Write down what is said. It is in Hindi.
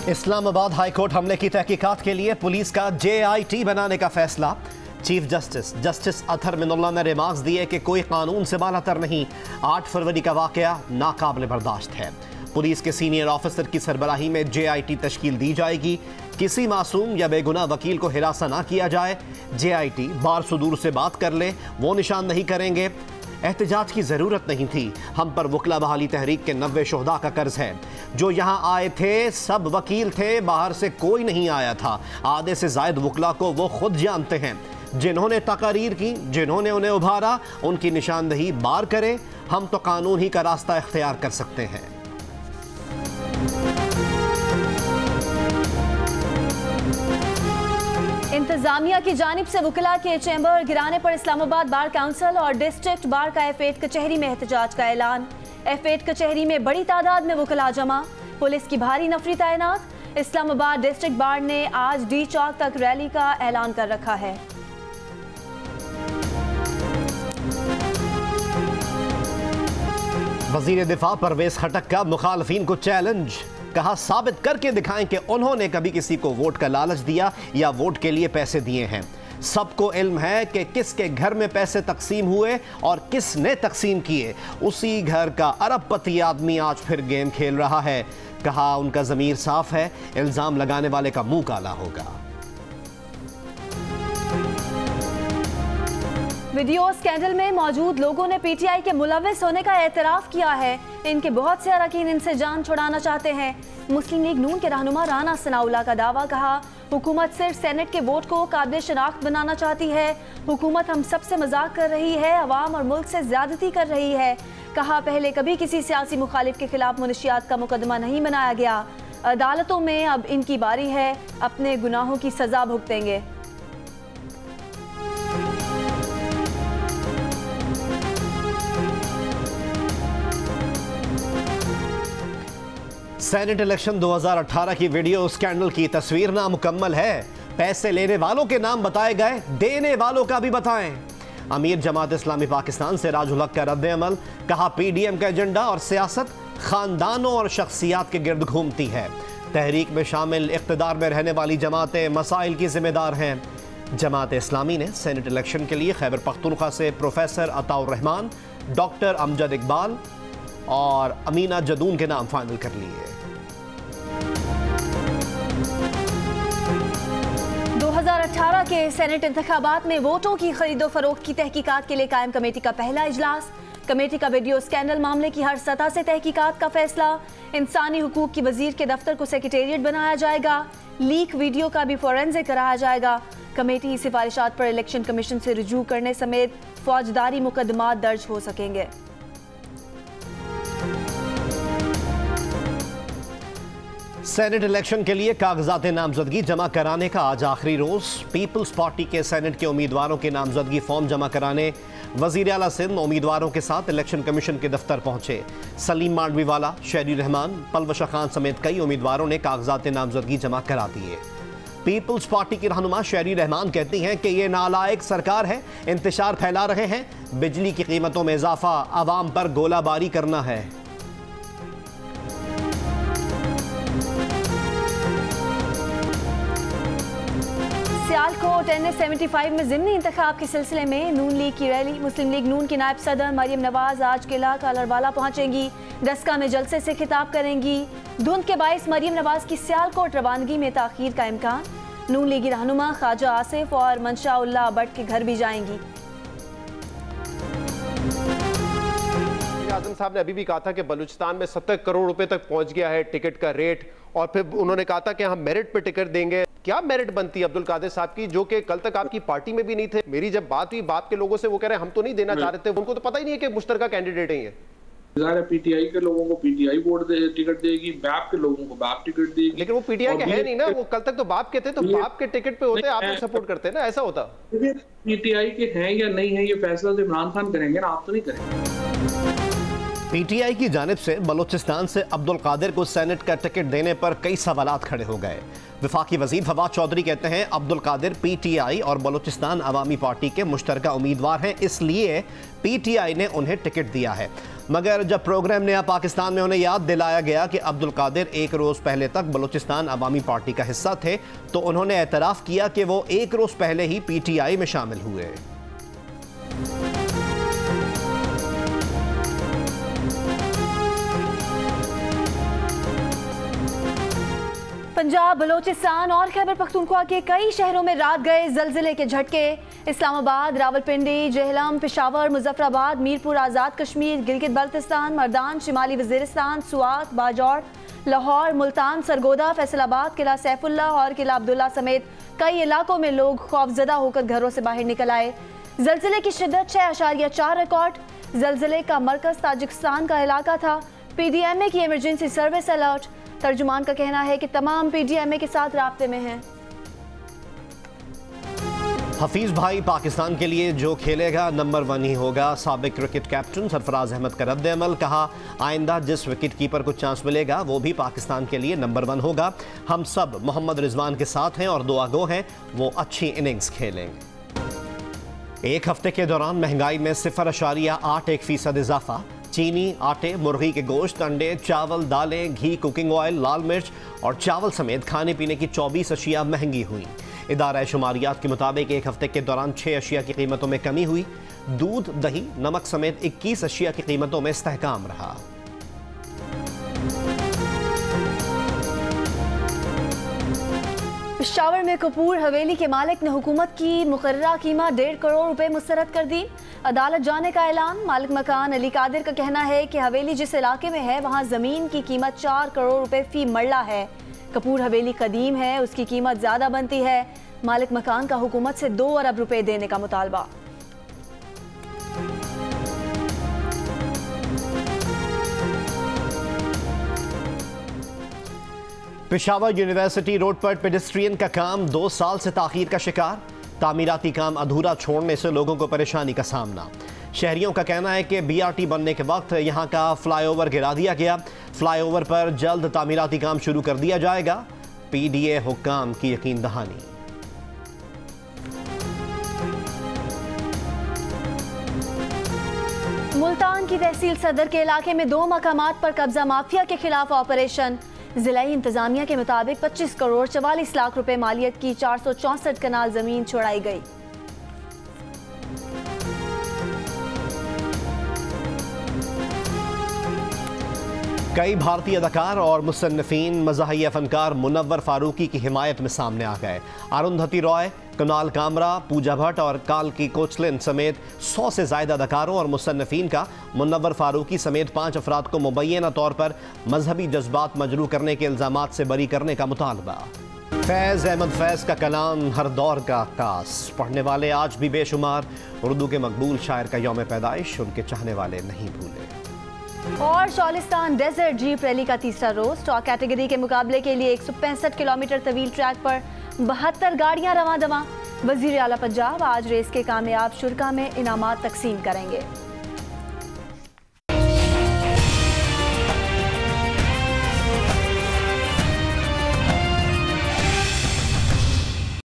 इस्लामाबाद हाई कोर्ट हमले की तहकीकात के लिए पुलिस का JIT बनाने का फैसला। चीफ जस्टिस अतहर मिनुल्लाह ने रिमार्क्स दिए कि कोई कानून से बालातर नहीं। 8 फरवरी का वाकया नाकाबिल बर्दाश्त है। पुलिस के सीनियर ऑफिसर की सरबराही में JIT तश्कील दी जाएगी। किसी मासूम या बेगुनाह वकील को हिरासा ना किया जाए। JIT बार सुदूर से बात कर ले, वो निशान नहीं करेंगे। एहतजाज की ज़रूरत नहीं थी। हम पर वकला बहाली तहरीक के 90 शुहदा का कर्ज है। जो यहाँ आए थे सब वकील थे, बाहर से कोई नहीं आया था। आधे से ज़ायद वकला को वो खुद जानते हैं। जिन्होंने तकारीर की, जिन्होंने उन्हें उभारा, उनकी निशानदही बार करें। हम तो कानून ही का रास्ता इख्तियार कर सकते हैं। इंतजामिया की जानिब से वकला के चैम्बर गिराने पर इस्लामाबाद बार काउंसिल और डिस्ट्रिक्ट बार का F8 कचहरी में एहतजाज का ऐलान। F8 कचहरी में बड़ी तादाद में वकला जमा, पुलिस की भारी नफरी तैनात। इस्लामाबाद डिस्ट्रिक्ट बार ने आज D चौक तक रैली का ऐलान कर रखा है। वजीर दिफा परवेज खटक का मुखालफीन को चैलेंज। कहा साबित करके दिखाएं कि उन्होंने कभी किसी को वोट का लालच दिया या वोट के लिए पैसे दिए हैं। सबको इल्म है कि किसके घर में पैसे तकसीम हुए और किसने तकसीम किए। उसी घर का अरबपति आदमी आज फिर गेम खेल रहा है। कहा उनका ज़मीर साफ है, इल्ज़ाम लगाने वाले का मुंह काला होगा। वीडियो स्कैंडल में मौजूद लोगों ने PTI के मुलविस होने का एतराफ़ किया है। इनके बहुत से अरकान इनसे जान छुड़ाना चाहते हैं। मुस्लिम लीग नून के रहनुमा राना सनाउल्लाह का दावा। कहा हुकूमत सिर्फ सेनेट के वोट को काबिल शनाख्त बनाना चाहती है। हुकूमत हम सबसे मजाक कर रही है, अवाम और मुल्क से ज्यादती कर रही है। कहा पहले कभी किसी सियासी मुखालिफ के खिलाफ मुनशियात का मुकदमा नहीं बनाया गया। अदालतों में अब इनकी बारी है, अपने गुनाहों की सजा भुगतेंगे। सेनेट इलेक्शन 2018 की वीडियो स्कैंडल की तस्वीर नामुकम्मल है। पैसे लेने वालों के नाम बताए गए, देने वालों का भी बताएं। अमीर जमात इस्लामी पाकिस्तान से राजुल हक का रद्द-ए-अमल। कहा PDM का एजेंडा और सियासत खानदानों और शख्सियात के गिर्द घूमती है। तहरीक में शामिल इक़्तिदार में रहने वाली जमातें मसाइल की जिम्मेदार हैं। जमात इस्लामी ने सेनेट इलेक्शन के लिए खैबर पख्तूनख्वा से प्रोफेसर अताउर रहमान, डॉक्टर अमजद इकबाल और अमीना जदून के नाम फाइनल कर लिए। 2018 के सेनेट इंतखाबात में वोटों की खरीदो फरोख्त की तहकीकात के लिए कायम कमेटी का पहला इजलास। कमेटी का वीडियो स्कैंडल मामले की हर सतह से तहकीकात का फैसला। इंसानी हुकूक की वजीर के दफ्तर को सेक्रेटेरिएट बनाया जाएगा। लीक वीडियो का भी फोरेंसिक कराया जाएगा। कमेटी सिफारिशात पर इलेक्शन कमीशन से रुजू करने समेत फौजदारी मुकदमात दर्ज हो सकेंगे। सेनेट इलेक्शन के लिए कागजात नामजदगी जमा कराने का आज आखिरी रोज। पीपल्स पार्टी के सेनेट के उम्मीदवारों के नामजदगी फॉर्म जमा कराने वजीर आला सिंध उम्मीदवारों के साथ इलेक्शन कमीशन के दफ्तर पहुंचे। सलीम मांडवीवाला, शहरी रहमान, पलवशा खान समेत कई उम्मीदवारों ने कागजात नामजदगी जमा करा दिए। पीपल्स पार्टी की रहनुमा शहरी रहमान कहती हैं कि ये नालायक सरकार है, इंतशार फैला रहे हैं। बिजली की कीमतों में इजाफा, आवाम पर गोलाबारी करना है। सियालकोट NH75 में ज़िमनी इंतखाब के सिलसिले में नून लीग की रैली। मुस्लिम लीग नून की नायब सदर मरियम नवाज आज किला कालरवाला पहुंचेंगी। डस्का में जलसे से खिताब करेंगी। धुंध के बायस मरियम नवाज की सियालकोट रवानगी में ताखीर का इम्कान। नून लीगी रहनुमा ख्वाजा आसिफ और मंशाउल्लाह भट्ट के घर भी जाएंगी। आज़म साहब ने अभी भी कहा था कि बलूचिस्तान में 70 करोड़ रुपए तक पहुंच गया है टिकट का रेट, और फिर उन्होंने कहा था कि हम मेरिट पे टिकट देंगे। क्या मेरिट बनती है अब्दुल कादिर साहब की, जो कि कल तक आपकी पार्टी में भी नहीं थे? मेरी जब बात हुई बाप के लोगों से, वो कह रहे हैं हम तो नहीं देना चाह रहे थे, उनको तो पता ही नहीं है कि मुश्तरका कैंडिडेट है ये। PTI के लोगों को PTI वोट टिकट देगी, बाप के लोगों को बाप टिकट देगी। लेकिन वो PTI के है नहीं ना, वो कल तक तो बाप के थे, तो बाप के टिकट पे होते आप लोग सपोर्ट करते ना, ऐसा होता। PTI के हैं या नहीं है ये फैसला तो इमरान खान करेंगे ना, आप तो नहीं करेंगे। पीटीआई की जानिब से बलूचिस्तान से अब्दुल कादिर को सेनेट का टिकट देने पर कई सवालात खड़े हो गए। वफाकी वजीर फवाद चौधरी कहते हैं अब्दुल कादिर पीटीआई और बलूचिस्तान अवामी पार्टी के मुश्तरका उम्मीदवार हैं, इसलिए पीटीआई ने उन्हें टिकट दिया है। मगर जब प्रोग्राम नया पाकिस्तान में उन्हें याद दिलाया गया कि अब्दुल कादिर एक रोज़ पहले तक बलूचिस्तान अवामी पार्टी का हिस्सा थे, तो उन्होंने एतराफ़ किया कि वो एक रोज़ पहले ही पीटीआई में शामिल हुए। पंजाब, बलोचिस्तान और खैबर पख्तूनख्वा के कई शहरों में रात गए जलजिले के झटके। इस्लामाबाद, रावलपिंडी, जेहलम, पेशावर, मुजफ्फराबाद, मीरपुर आज़ाद कश्मीर, गिलगित बल्तिस्तान, मर्दान, शिमाली वजीरिस्तान, सुआत, बाजौर, लाहौर, मुल्तान, सरगोदा, फैसलाबाद, किला सैफुल्ला और किला अब्दुल्ला समेत कई इलाकों में लोग खौफजदा होकर घरों से बाहर निकल आए। जलजिले की शिद्दत 6.4 रिकॉर्ड। जलजिले का मरकज ताजिकिस्तान का इलाका था। पीडीएमए की इमरजेंसी सर्विस अलर्ट। तर्जुमान का कहना है कि तमाम पीडीएमए के साथ राब्ते में हैं। हफीज भाई पाकिस्तान के लिए जो खेलेगा नंबर 1 ही होगा। साबिक क्रिकेट कैप्टन सरफराज अहमद का रद्द-ए-अमल। कहा आइंदा जिस विकेट कीपर को चांस मिलेगा वो भी पाकिस्तान के लिए नंबर 1 होगा। हम सब मोहम्मद रिजवान के साथ हैं और दुआ गो हैं वो अच्छी इनिंग्स खेलेंगे। एक हफ्ते के दौरान महंगाई में 0.81% इजाफा। चीनी, आटे, मुर्गी के गोश्त, अंडे, चावल, दालें, घी, कुकिंग ऑयल, लाल मिर्च और चावल समेत खाने पीने की 24 अशिया महंगी हुई। इदारा शुमारियात के मुताबिक एक हफ्ते के दौरान 6 अशिया की कीमतों में कमी हुई। दूध, दही, नमक समेत 21 अशिया की कीमतों में इस्तेहकाम रहा। पेशावर में कपूर हवेली के मालिक ने हुकूमत की मुकर्ररा कीमत 1.5 करोड़ रुपए मुस्तरद कर दी। अदालत जाने का ऐलान। मालिक मकान अली कादिर का कहना है कि हवेली जिस इलाके में है वहां जमीन की कीमत 4 करोड़ रुपए फी मरला है। कपूर हवेली कदीम है, उसकी कीमत ज्यादा बनती है। मालिक मकान का हुकूमत से 2 अरब रुपए देने का मुतालबा। पेशावर यूनिवर्सिटी रोड पर पेडेस्ट्रियन का काम 2 साल से ताखीर का शिकार। तामीराती काम अधूरा छोड़ने से लोगों को परेशानी का सामना। शहरियों का कहना है कि बीआरटी बनने के वक्त यहां का फ्लाईओवर गिरा दिया गया। फ्लाईओवर पर जल्द तामीराती काम शुरू कर दिया जाएगा। पीडीए हुक्काम की यकीन दहानी। मुल्तान की तहसील सदर के इलाके में 2 मकामात पर कब्जा माफिया के खिलाफ ऑपरेशन। जिलाई इंतजामिया के मुताबिक 25 करोड़ 44 लाख रुपए मालियत की 464 कनाल जमीन छुड़ाई गई। कई भारतीय अदाकार और मुसन्निफीन मज़ाहिया फनकार मुनव्वर फारूकी की हिमायत में सामने आ गए। अरुंधति रॉय, कुणाल कामरा, पूजा भट्ट और काल्की कोचलिन समेत 100 से ज़ायद अदाकारों और मुसन्निफीन का मुनव्वर फारूकी समेत 5 अफराद को मुबैना तौर पर मजहबी जज्बात मजरू करने के इल्ज़ामात से बरी करने का मुतालबा। फैज़ अहमद फैज़ का कलाम हर दौर का अक्कास। पढ़ने वाले आज भी बेशुमार। उर्दू के मकबूल शायर का यौम पैदाइश उनके चाहने वाले नहीं भूले। और शौलिस्तान डेजर्ट जीप रैली का तीसरा रोज। टॉप कैटेगरी के मुकाबले के लिए 165 किलोमीटर तवील ट्रैक पर 72 गाड़ियां रवां दवां। वजीर आला पंजाब आज रेस के कामयाब शुरका में इनामात तकसीम करेंगे।